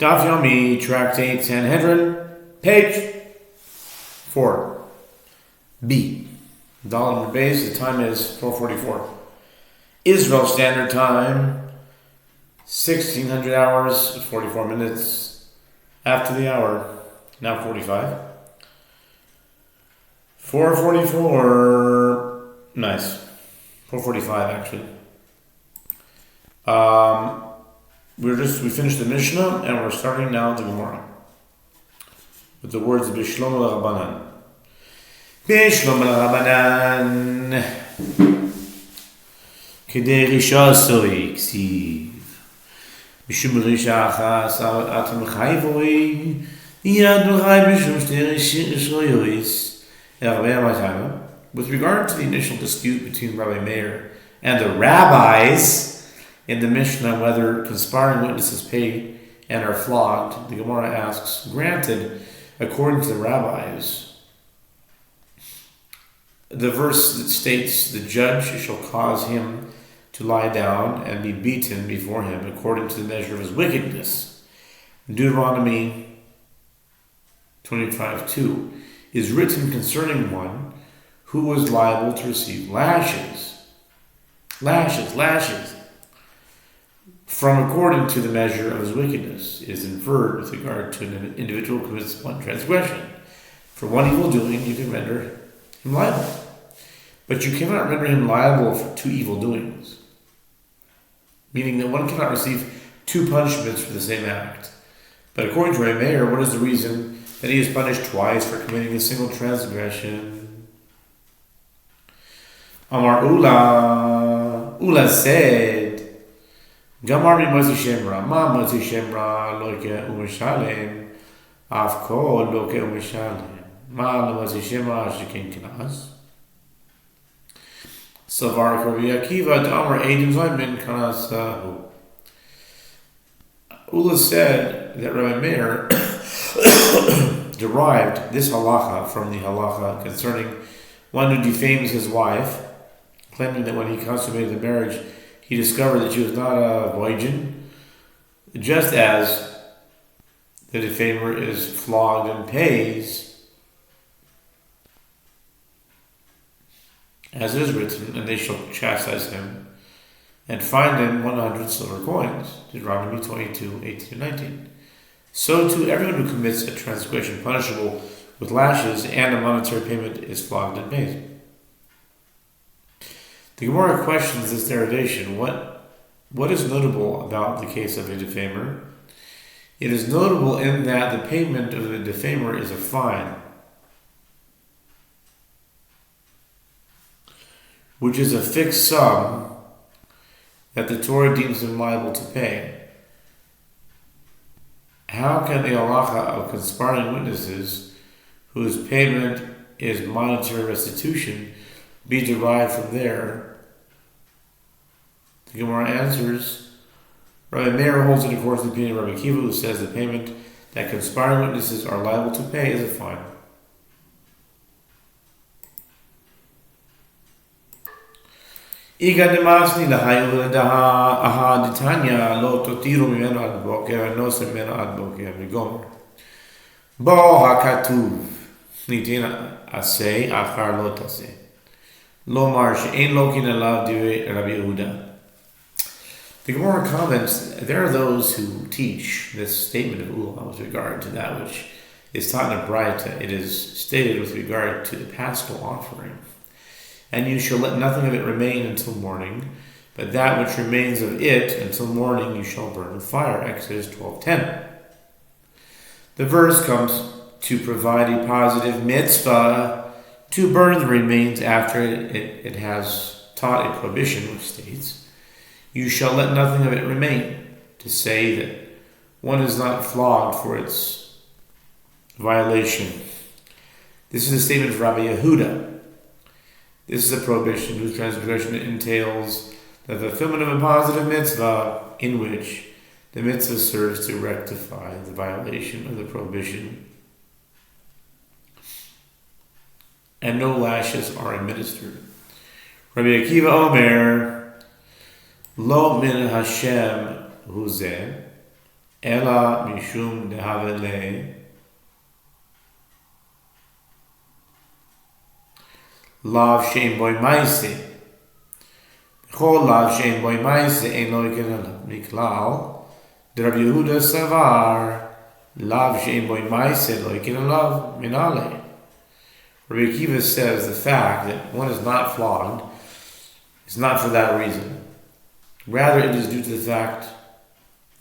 Daf Yomi, Tractate Sanhedrin, page 4. B. Dollar base, the time is 4:44. Israel Standard Time, 1600 hours, 44 minutes after the hour, now 45. 4:44, nice. 4:45 actually. We finished the Mishnah and we're starting now the Gemara with the words of Bishlomo L'Rabanan. Bishlomo L'Rabanan Kedei Risha Soi Ksiv Mishum Risha Achas Atam Chayvoi Yad L'Chay Mishum Shtei Rishoyois With regard to the initial dispute between Rabbi Meir and the rabbis in the Mishnah, whether conspiring witnesses pay and are flogged, the Gemara asks, granted, according to the rabbis, the verse that states, the judge shall cause him to lie down and be beaten before him according to the measure of his wickedness. Deuteronomy 25:2 is written concerning one who was liable to receive lashes, from according to the measure of his wickedness. It is inferred with regard to an individual who commits one transgression. For one evil doing, you can render him liable. But you cannot render him liable for two evil doings. Meaning that one cannot receive two punishments for the same act. But according to Rabbi Meir, what is the reason that he is punished twice for committing a single transgression? Amar Ula said, Gamar mi Moti Shemra, ma Moti Shemra loke umishalem, afko loke umishalem, ma Moti Shemra shekin kinas. Savar Rabbi Akiva Damar Eidim Zaymin Kanasahu. Ula said that Rabbi Meir derived this halacha from the halacha concerning one who defames his wife, claiming that when he consummated the marriage, he discovered that she was not a virgin, just as the defamer is flogged and pays, as it is written, and they shall chastise him and fine him 100 silver coins. Deuteronomy 22:18-19. So too, everyone who commits a transgression punishable with lashes and a monetary payment is flogged and paid. The Gemara questions this derivation. What is notable about the case of a defamer? It is notable in that the payment of the defamer is a fine, which is a fixed sum that the Torah deems him liable to pay. How can the halacha of conspiring witnesses, whose payment is monetary restitution, be derived from there? The Gemara answers, Rabbi Meir holds in accordance with the opinion of Rabbi Akiva, who says the payment that conspiring witnesses are liable to pay is a fine. Iga demasni lahayu ledaha aha ditanya lo totiru mimeno ad boker noser mimeno ad boker migom bo hakatuv nitin asay achar lo tasay lo mar she'en lokin alav divrei Rabbi Yehuda. The Gemara comments, there are those who teach this statement of Ula with regard to that which is taught in a Braita. It is stated with regard to the Paschal offering. And you shall let nothing of it remain until morning, but that which remains of it until morning you shall burn with fire. Exodus 12:10. The verse comes to provide a positive mitzvah to burn the remains after it has taught a prohibition, which states, you shall let nothing of it remain, to say that one is not flogged for its violation. This is a statement of Rabbi Yehuda. This is a prohibition whose transgression entails the fulfillment of a positive mitzvah in which the mitzvah serves to rectify the violation of the prohibition, and no lashes are administered. Rabbi Akiva Omer, Lo min Hashem huzeh, Ela mishum dehavele lav shein boy maise. Chol lav shein boy maise ein lo yikin miklal. The Rabbi Yehuda savar lav shein boy maise lo yikin lav minale. Rabbi Akiva says the fact that one is not flogged is not for that reason. Rather, it is due to the fact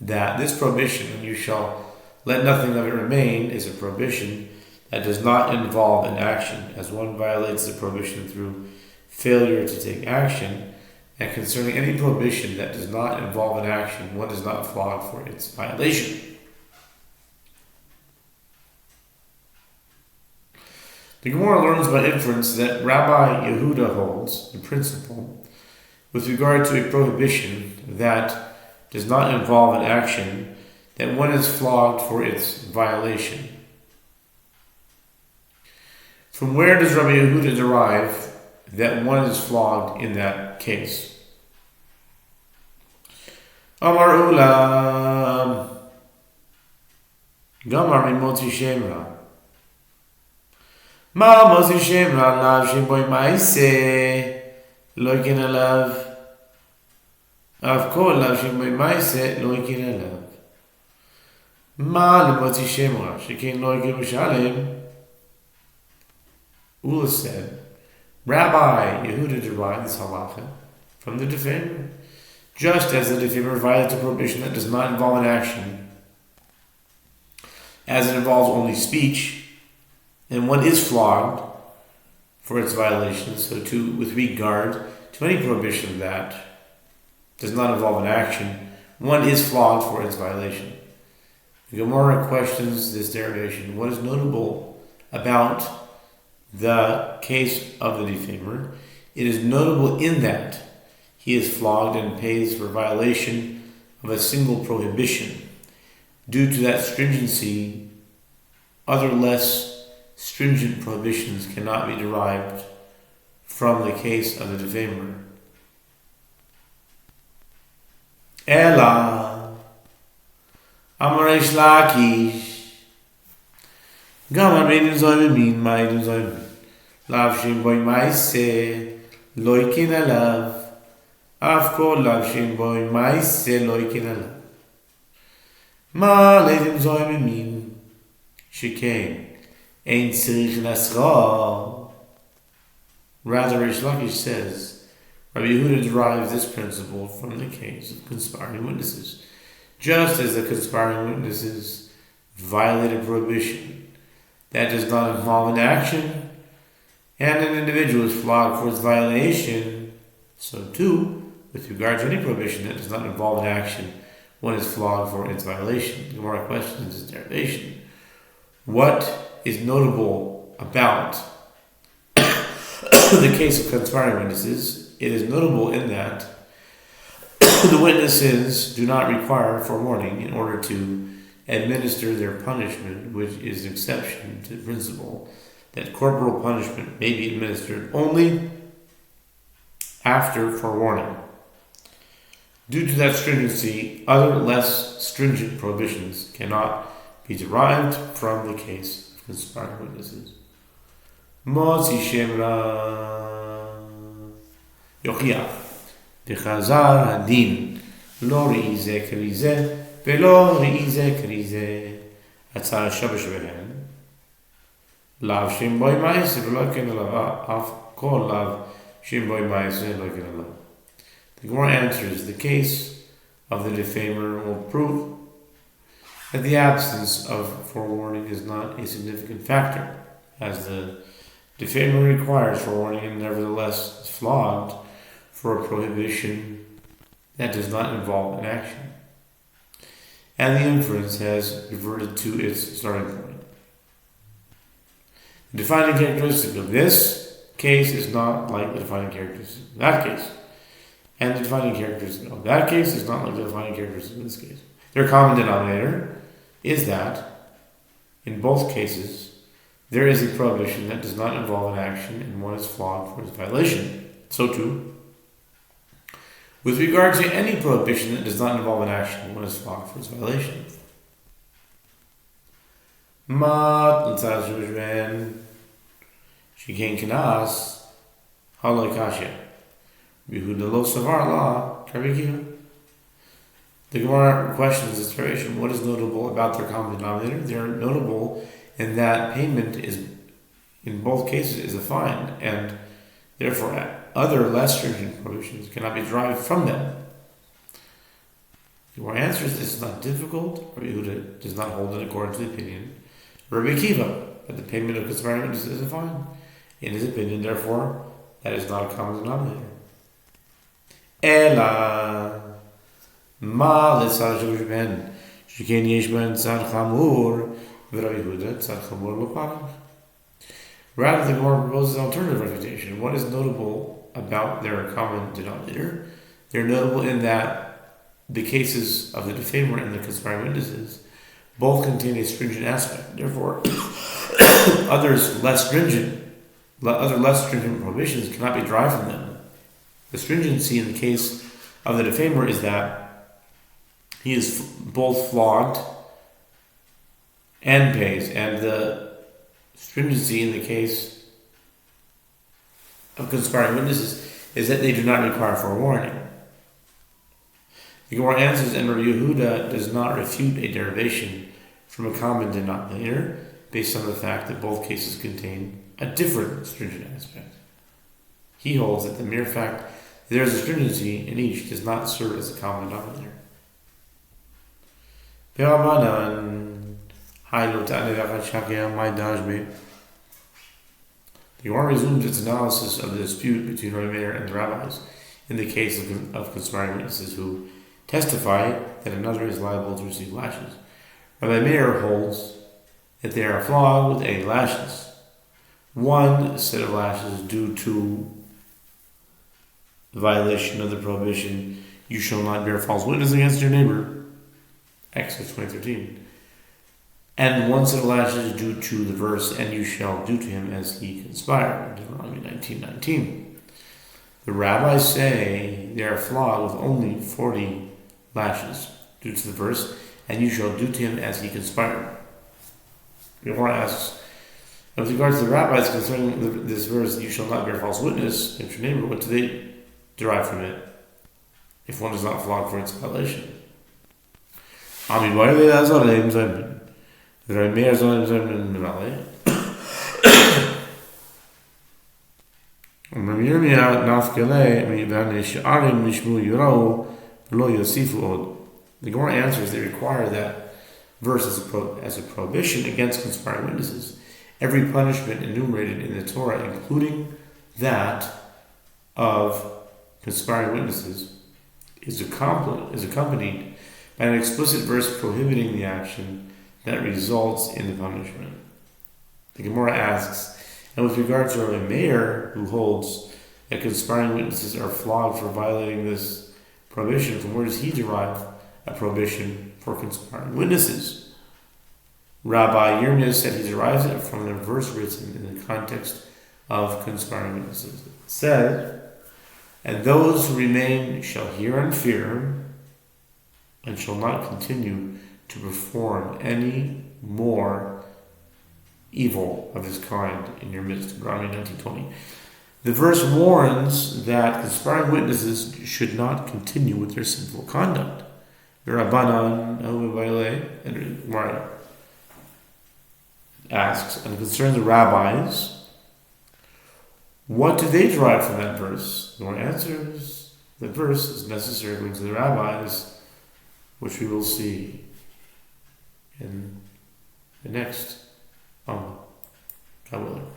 that this prohibition, you shall let nothing of it remain, is a prohibition that does not involve an action, as one violates the prohibition through failure to take action, and concerning any prohibition that does not involve an action, one is not flogged for its violation. The Gemara learns by inference that Rabbi Yehuda holds, in principle, with regard to a prohibition that does not involve an action, that one is flogged for its violation. From where does Rabbi Yehuda derive that one is flogged in that case? Amar Ulam Gamar Mimotzi Shemra Ma Motzi Shemra Lav Sheboy Maise Loikin Alav Av Kol Lav Sheboy Maise Loikin Alav Ma Motzi Shemra Shekin Loikin Mishalem. Ula said, Rabbi Yehuda derived this halacha from the defamer, just as the defamer violates a prohibition that does not involve an action, as it involves only speech, and one is flogged for its violation. So too, with regard to any prohibition that does not involve an action, one is flogged for its violation. The Gemara questions this derivation. What is notable about the case of the defamer? It is notable in that he is flogged and pays for violation of a single prohibition. Due to that stringency, other less stringent prohibitions cannot be derived from the case of the defamer. Ela Amaresh Lakish Gam Amedim Zoymin, Maidim Zoymin, Lav Shim Boy Maise, Loikin Alav, Afko Lav Shim Boy Maise, Loikin Alav. Ma Leidim Zoymin, Shikain, Ein Sirich Nasra. Rather, Rish Lakish says, Rabbi Yehuda derives this principle from the case of conspiring witnesses. Just as the conspiring witnesses violated prohibition that does not involve an action, and an individual is flogged for its violation, so too, with regard to any prohibition that does not involve an action, one is flogged for its violation. The Gemara questions this derivation. What is notable about the case of conspiring witnesses? It is notable in that the witnesses do not require forewarning in order to administer their punishment, which is an exception to the principle that corporal punishment may be administered only after forewarning. Due to that stringency, other less stringent prohibitions cannot be derived from the case of conspiring witnesses. Motzi Shemra Yochia Dechazar Hadin Lori Ze Krize Velo Rize Krize Atzar Shabash Behen Lav Shim Boy Mais Velokin Alav Av Kol Lav Shim Boy Mais Velokin Alav. The Gemara answers, the case of the defamer will prove that the absence of forewarning is not a significant factor, as the defamer requires forewarning and nevertheless is flogged for a prohibition that does not involve an action. And the inference has reverted to its starting point. The defining characteristic of this case is not like the defining characteristic of that case. And the defining characteristic of that case is not like the defining characteristic of this case. Their common denominator is that, in both cases, there is a prohibition that does not involve an action and one is flogged for its violation. So too, with regard to any prohibition that does not involve an action, one is flogged for its violation. Mat l'tzad Jewish ben shekain kanas haloi kasha Yehuda lo savar la Rabbi Akiva. The Gemara questions this variation. What is notable about their common denominator? They are notable in that payment is, in both cases, is a fine, and therefore other less stringent prohibitions cannot be derived from them. The Gemara answers this is not difficult. Rabbi Yehuda does not hold it according to the opinion of Rabbi Akiva that the payment of conspiring witnesses is a fine. In his opinion, therefore, that is not a common denominator. Ela Ma l'tzad Jewish ben shekain yesh ben tzad chamur v'Rabbi Yehuda tzad chamur lo parach. Rather, the Gemara proposes an alternative refutation. What is notable about their common denominator? They're notable in that the cases of the defamer and the conspiring witnesses both contain a stringent aspect. Therefore, other less stringent prohibitions cannot be derived from them. The stringency in the case of the defamer is that he is both flogged and pays, and the stringency in the case of conspiring witnesses is that they do not require forewarning. The Gemara answers, and Rabbi Yehuda does not refute a derivation from a common denominator based on the fact that both cases contain a different stringent aspect. He holds that the mere fact that there is a stringency in each does not serve as a common denominator. The Gemara resumes its analysis of the dispute between Rabbi Meir and the rabbis in the case of conspiring witnesses who testify that another is liable to receive lashes. Rabbi Meir holds that they are flogged with 8 lashes. One set of lashes due to the violation of the prohibition, you shall not bear false witness against your neighbor, Exodus 20:13. And one set of lashes due to the verse, and you shall do to him as he conspired, Deuteronomy 19:19. The rabbis say they are flogged with only 40 lashes due to the verse, and you shall do to him as he conspired. The Gemara asks, with regards to the rabbis concerning this verse, you shall not bear false witness against your neighbor, what do they derive from it if one is not flogged for its violation? Ami Boyle Azalem Zemen. There are mere Zalem Zemen Valley. Yirmiyah Nafkele Vanish Arim Mishmu Yurau Lo Yosifu Od. The Gemara answers they require that verse as a prohibition against conspiring witnesses. Every punishment enumerated in the Torah, including that of conspiring witnesses, is accompanied by an explicit verse prohibiting the action that results in the punishment. The Gemara asks, and with regard to Rabbi Meir, who holds that conspiring witnesses are flogged for violating this prohibition, from where does he derive a prohibition for conspiring witnesses? Rabbi Yirmiyah said he derives it from the verse written in the context of conspiring witnesses. It said, and those who remain shall hear and fear, and shall not continue to perform any more evil of this kind in your midst. Deuteronomy 19:20. The verse warns that conspiring witnesses should not continue with their sinful conduct. Rabbanan and Gemara asks and concerns the rabbis, what do they derive from that verse? The Gemara answers, the verse is necessary according to the rabbis, which we will see in the next God willing.